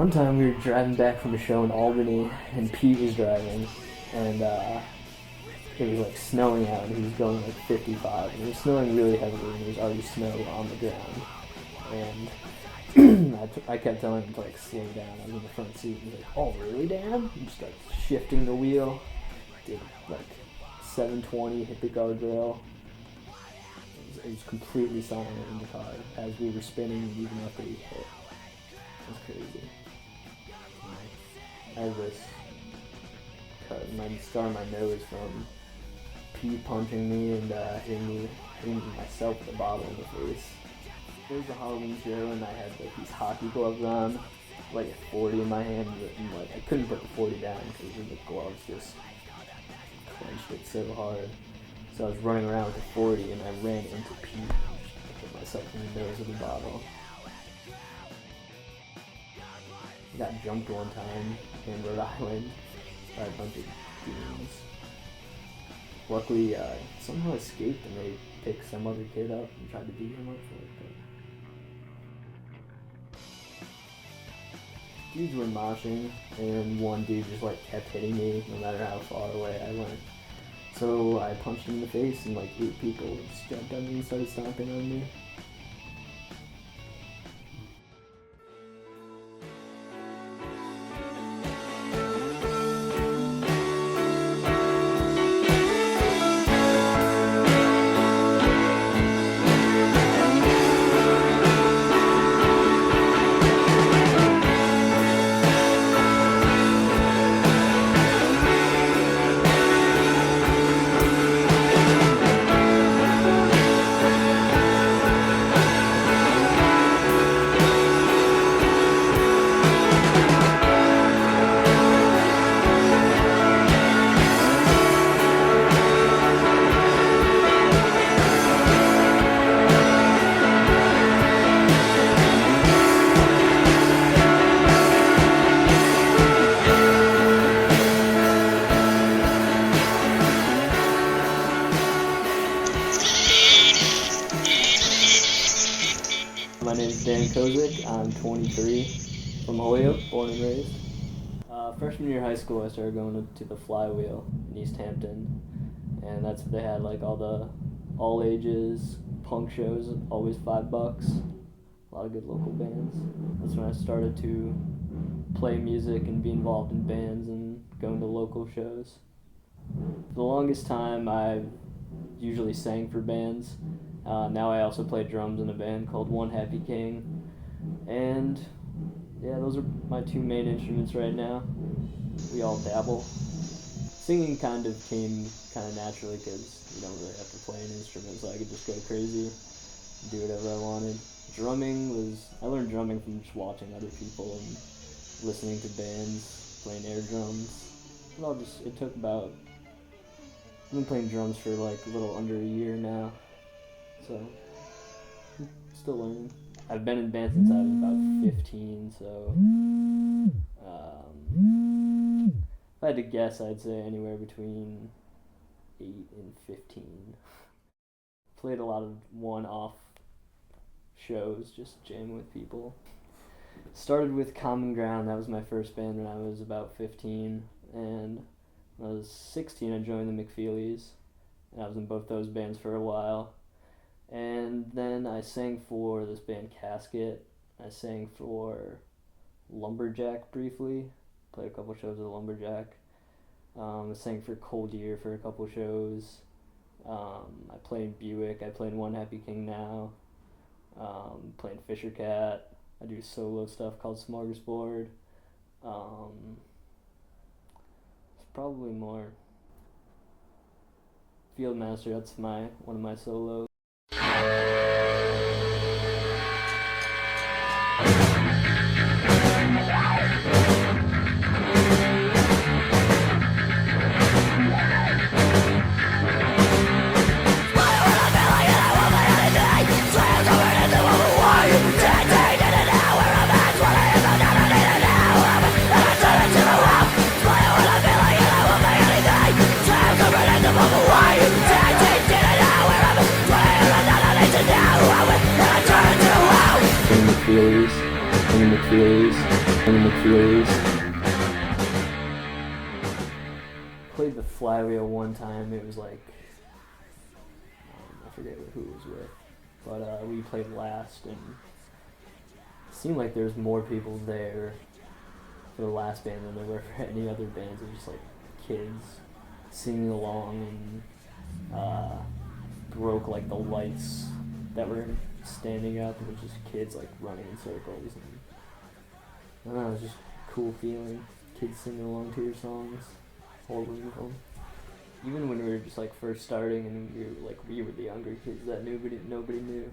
One time we were driving back from a show in Albany, and Pete was driving, and it was like snowing out, and he was going like 55, and it was snowing really heavily, and there was already snow on the ground, and I kept telling him to like slow down. I was in the front seat, and he's like, "Oh, really, Dad?" And just started shifting the wheel, did like 720, hit the guardrail. It was completely silent in the car as we were spinning, even after we hit. It was crazy. I have this cut in my scar on my nose from Pete punching me and hitting myself with a bottle in the face. It was a Halloween show, and I had like these hockey gloves on, like a 40 in my hand, and like I couldn't put the 40 down because the gloves just clenched it so hard. So I was running around with the 40, and I ran into Pete and hit myself in the nose with a bottle. I got jumped one time in Rhode Island by a bunch of goons. Luckily, somehow escaped, and they picked some other kid up and tried to beat him up for it. But dudes were moshing, and one dude just like kept hitting me no matter how far away I went. So I punched him in the face, and like 8 people just jumped on me and started stomping on me. My name is Kozuch. I'm 23, from Holyoke, born and raised. Freshman year of high school, I started going to the Flywheel in East Hampton, and that's they had like all ages punk shows, always $5. A lot of good local bands. That's when I started to play music and be involved in bands and going to local shows. For the longest time, I usually sang for bands. Now I also play drums in a band called One Happy King, and yeah, those are my 2 main instruments right now. We all dabble. Singing kind of came kind of naturally because you don't really have to play an instrument, so I could just go crazy, do whatever I wanted. I learned drumming from just watching other people and listening to bands, playing air drums. It took about, I've been playing drums for like a little under a year now. So, still learning. I've been in bands since I was about 15, so if I had to guess, I'd say anywhere between 8 and 15. Played a lot of one-off shows, just jamming with people. Started with Common Ground. That was my first band when I was about 15, and when I was 16, I joined the McFeelies, and I was in both those bands for a while. And then I sang for this band Casket. I sang for Lumberjack briefly. Played a couple shows with Lumberjack. I sang for Cold Ear for a couple shows. I play in Buick. I play in One Happy King now. Playing Fisher Cat. I do solo stuff called Smorgasbord. It's probably more. Fieldmaster, that's one of my solos. McFeelies. in the McFeely's. Played the flywheel one time. It was like I forget who it was with, but we played last, and it seemed like there was more people there for the last band than there were for any other bands. It was just like kids singing along, and broke like the lights that were standing up. It was just kids like running in circles, and I don't know, it was just a cool feeling. Kids singing along to your songs, holding them. Even when we were just like first starting, and we were the younger kids that nobody knew,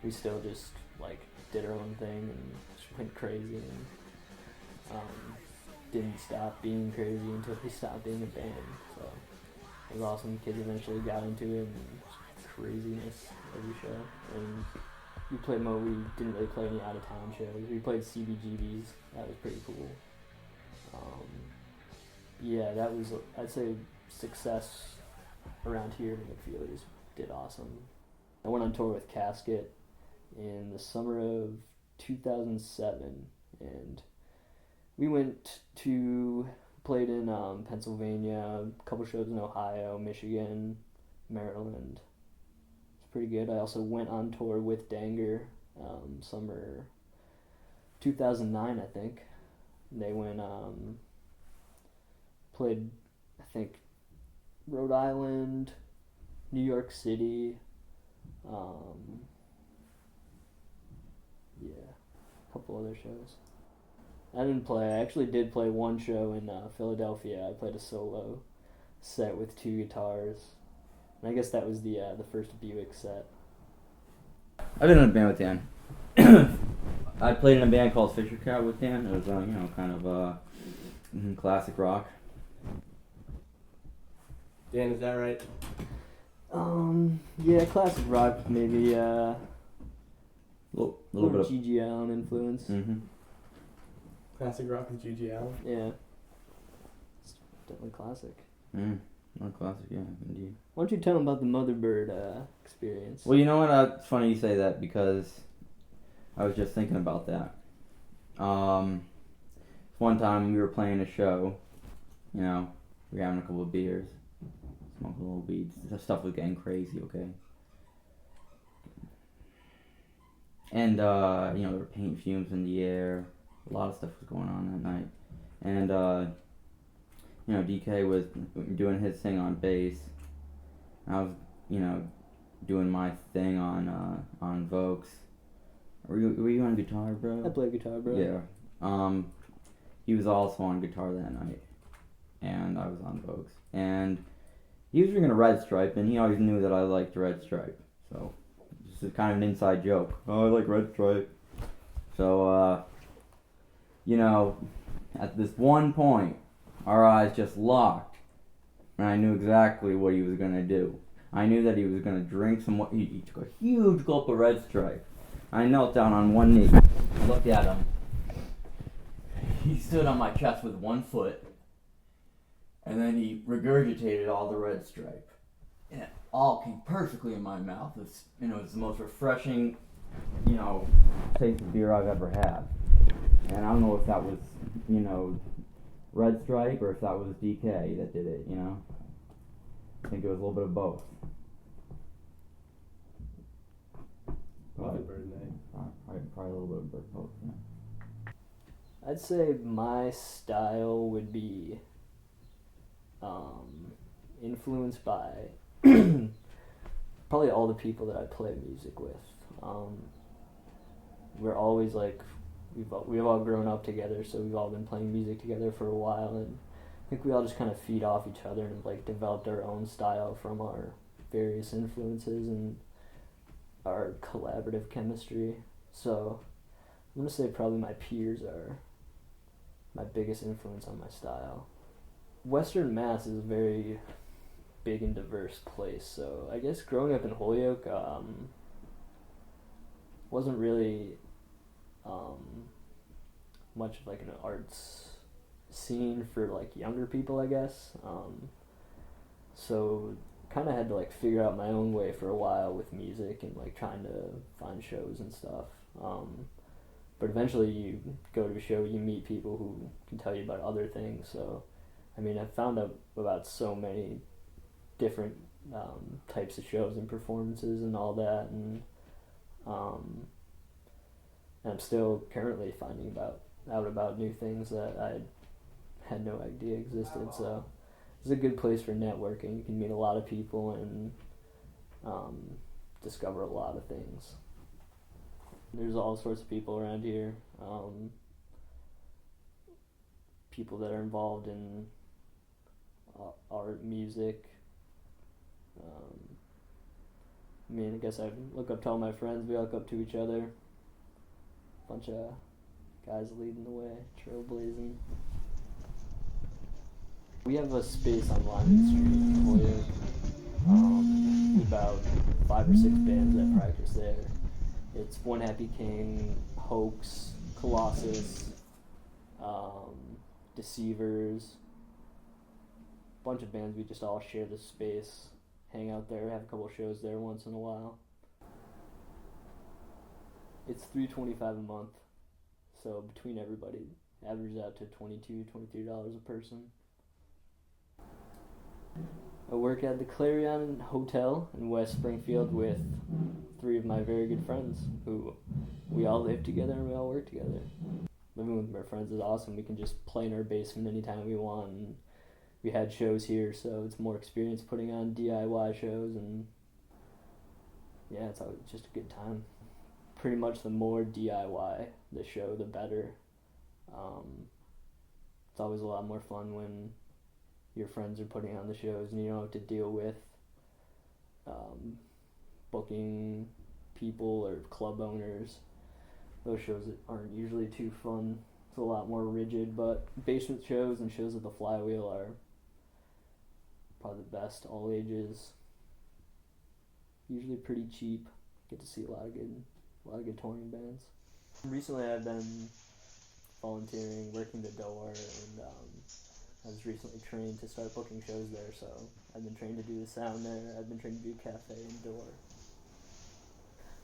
we still just like did our own thing and just went crazy, and didn't stop being crazy until we stopped being a band. So it was awesome. Kids eventually got into it, and just craziness every show. And we didn't really play any out of town shows. We played CBGBs. That was pretty cool. Yeah, that was, I'd say, success around here. The McFeely's did awesome. I went on tour with Casket in the summer of 2007, and we played in Pennsylvania, a couple shows in Ohio, Michigan, Maryland. It's pretty good. I also went on tour with Danger, summer 2009, I think. They went, played, I think, Rhode Island, New York City, a couple other shows. I didn't play. I actually did play one show in Philadelphia. I played a solo set with 2 guitars. And I guess that was the first Buick set. I've been in a band with Dan. I played in a band called Fisher Cat with Dan. It was, kind of classic rock. Dan, is that right? Yeah, classic rock, maybe. Little Little bit of G.G. Allen influence. Mm-hmm. Classic rock and G.G. Allen? Yeah. It's definitely classic. Not classic, yeah, indeed. Why don't you tell them about the Motherbird experience? Well, you know what? It's funny you say that, because I was just thinking about that. One time we were playing a show, we were having a couple of beers, smoking a little weed. The stuff was getting crazy, okay? And, there were paint fumes in the air. A lot of stuff was going on that night. And, DK was doing his thing on bass. I was, doing my thing on Vokes. Were you on guitar, bro? I play guitar, bro. Yeah. He was also on guitar that night. And I was on Vokes. And he was drinking a Red Stripe, and he always knew that I liked Red Stripe. So, this is kind of an inside joke. Oh, I like Red Stripe. So, at this one point, our eyes just locked, and I knew exactly what he was going to do. I knew that he was going to drink some. He took a huge gulp of Red Stripe. I knelt down on one knee. I looked at him. He stood on my chest with one foot, and then he regurgitated all the Red Stripe. And it all came perfectly in my mouth. It was the most refreshing, taste of beer I've ever had. And I don't know if that was, Red Stripe or if that was DK that did it, I think it was a little bit of both. Motherbird night. Probably a little bit of both, yeah. I'd say my style would be influenced by probably all the people that I play music with. We're always like, we've all grown up together, so we've all been playing music together for a while, and I think we all just kind of feed off each other and like developed our own style from our various influences and our collaborative chemistry. So I'm gonna say probably my peers are my biggest influence on my style. Western Mass is a very big and diverse place, so I guess growing up in Holyoke wasn't really much of like an arts scene for like younger people, I guess. So kind of had to like figure out my own way for a while with music and like trying to find shows and stuff. But eventually you go to a show, you meet people who can tell you about other things. So, I mean, I've found out about so many different types of shows and performances and all that, and I'm still currently finding out about new things that I had no idea existed. So it's a good place for networking. You can meet a lot of people and discover a lot of things. There's all sorts of people around here. People that are involved in art, music. I mean, I guess I look up to all my friends. We look up to each other. Bunch of guys leading the way, trailblazing. We have a space on Lyman Street in Holyoke. About 5 or 6 bands that practice there. It's One Happy King, Hoax, Colossus, Deceivers. Bunch of bands. We just all share the space, hang out there, have a couple shows there once in a while. It's $325 a month, so between everybody, averages out to $22, $23 a person. I work at the Clarion Hotel in West Springfield with 3 of my very good friends who we all live together and we all work together. Living with my friends is awesome. We can just play in our basement anytime we want, and we had shows here, so it's more experience putting on DIY shows, and yeah, it's always just a good time. Pretty much the more DIY the show, the better. It's always a lot more fun when your friends are putting on the shows and you don't have to deal with booking people or club owners. Those shows aren't usually too fun. It's a lot more rigid, but basement shows and shows at the Flywheel are probably the best, all ages. Usually pretty cheap. Get to see a lot of good touring bands. Recently I've been volunteering, working the door, and I was recently trained to start booking shows there, so I've been trained to do the sound there. I've been trained to do cafe and door.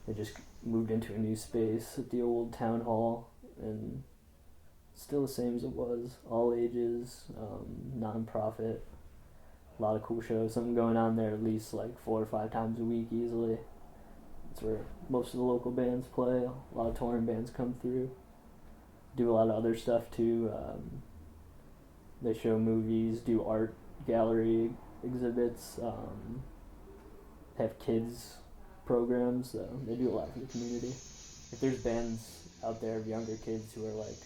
They just moved into a new space at the old town hall, and it's still the same as it was. All ages, non-profit, a lot of cool shows. Something going on there at least like 4 or 5 times a week easily. It's where most of the local bands play. A lot of touring bands come through. Do a lot of other stuff too. They show movies, do art gallery exhibits, have kids programs. They do a lot for the community. If there's bands out there of younger kids who are like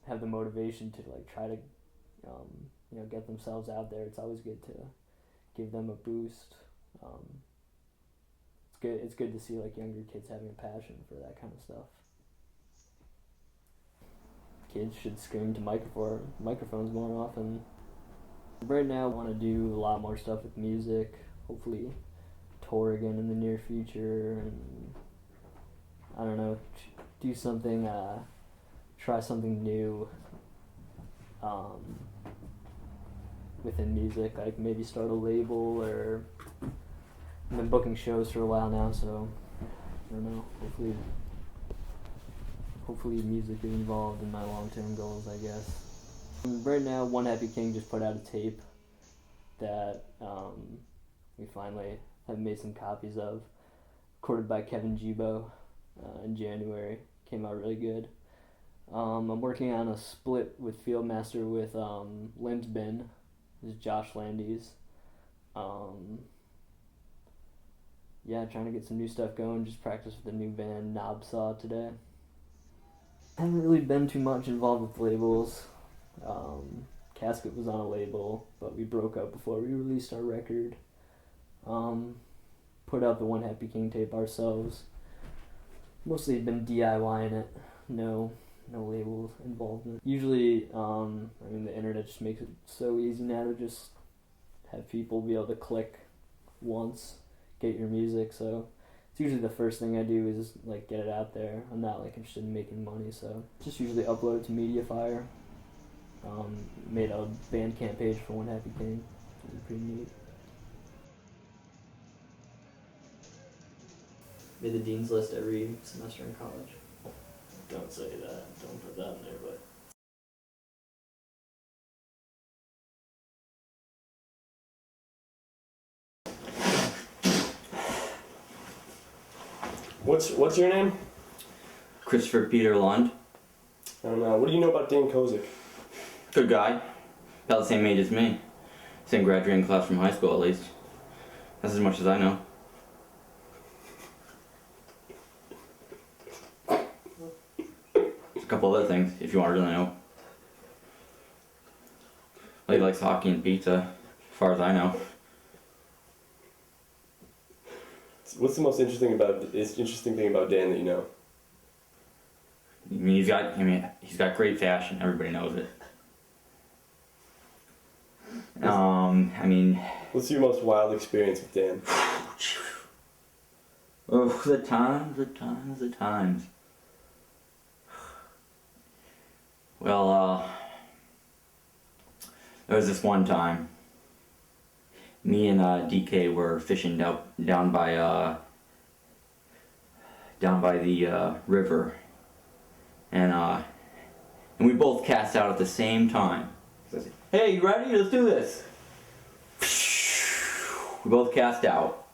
have the motivation to like try to get themselves out there, it's always good to give them a boost. It's good to see like younger kids having a passion for that kind of stuff. Kids should scream to microphones more often. Right now I want to do a lot more stuff with music, hopefully tour again in the near future, and I don't know, do something, try something new within music, like maybe start a label, or I've been booking shows for a while now, so I don't know, hopefully music is involved in my long-term goals, I guess. Right now, One Happy King just put out a tape that we finally have made some copies of, recorded by Kevin Gibo in January. Came out really good. I'm working on a split with Fieldmaster with Limbsbin. This is Josh Landy's. Trying to get some new stuff going. Just practice with the new band Knobsaw today. I haven't really been too much involved with labels. Casket was on a label, but we broke up before we released our record. Put out the One Happy King tape ourselves. Mostly been DIYing it. No label involvement. Usually, the internet just makes it so easy now to just have people be able to click once, get your music, so it's usually the first thing I do is like get it out there. I'm not like interested in making money, so just usually upload it to Mediafire. Made a Bandcamp page for One Happy King. It's pretty neat. Made the dean's list every semester in college. Don't say that. Don't put that in there, but. What's your name? Christopher Peter Lund. I don't know. What do you know about Dan Kozuch? Good guy. About the same age as me. Same graduating class from high school, at least. That's as much as I know. There's a couple other things, if you want to really know. He likes hockey and pizza, as far as I know. What's the most interesting thing about Dan that you know? I mean, he's got great fashion. Everybody knows it. I mean, What's your most wild experience with Dan? oh, the times. Well, there was this one time. Me and DK were fishing down by the river, and we both cast out at the same time. Hey, you ready? Let's do this. We both cast out,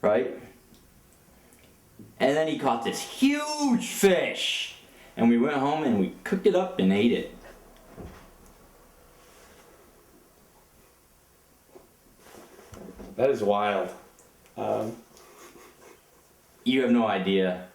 right? And then he caught this huge fish, and we went home and we cooked it up and ate it. That is wild. You have no idea.